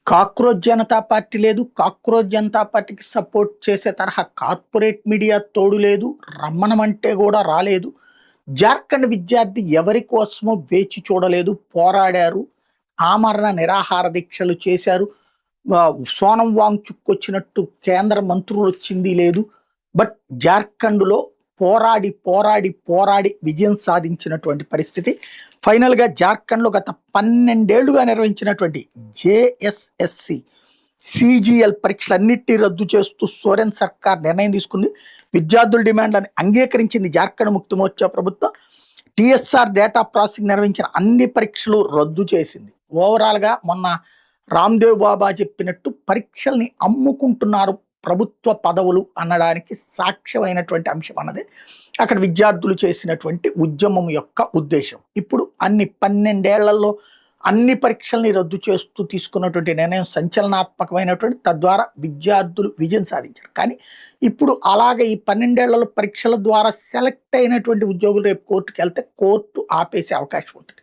Cockroach Janata party లేదు. Cockroach Janata పార్టీకి support చేసే తరహా కార్పొరేట్ మీడియా తోడు లేదు. రమ్మనమంటే కూడా రాలేదు. జార్ఖండ్ విద్యార్థి ఎవరి కోసమో వేచి చూడలేదు. పోరాడారు. ఆమరణ నిరాహార దీక్షలు చేశారు. సోనం వాంగ్చుక్ వచ్చినట్టు కేంద్ర మంత్రులు వచ్చింది లేదు. బట్ జార్ఖండ్లో పోరాడి పోరాడి పోరాడి విజయం సాధించినటువంటి పరిస్థితి. ఫైనల్గా జార్ఖండ్లో గత 12 ఏళ్లుగా నిర్వహించినటువంటి జేఎస్ఎస్సి సిజిఎల్ పరీక్షలన్నింటినీ రద్దు చేస్తూ సోరెన్ సర్కార్ నిర్ణయం తీసుకుంది. విద్యార్థుల డిమాండ్లను అంగీకరించింది జార్ఖండ్ ముక్తి మోర్చా ప్రభుత్వం. టిఎస్ఆర్ డేటా ప్రాసెసింగ్ నిర్వహించిన అన్ని పరీక్షలు రద్దు చేసింది. ఓవరాల్గా మొన్న రామ్దేవ్ బాబా చెప్పినట్టు పరీక్షల్ని అమ్ముకుంటున్నారు ప్రభుత్వ పదవులు అనడానికి సాక్ష్యమైనటువంటి అంశం అన్నది అక్కడ విద్యార్థులు చేసినటువంటి ఉద్యమం యొక్క ఉద్దేశం. ఇప్పుడు 12 ఏళ్లలో అన్ని పరీక్షల్ని రద్దు చేస్తూ తీసుకున్నటువంటి నిర్ణయం సంచలనాత్మకమైనటువంటి, తద్వారా విద్యార్థులు విజయం సాధించారు. కానీ ఇప్పుడు అలాగే ఈ 12 ఏళ్లలో పరీక్షల ద్వారా సెలెక్ట్ అయినటువంటి ఉద్యోగులు రేపు కోర్టుకు వెళ్తే కోర్టు ఆపేసే అవకాశం ఉంటుంది.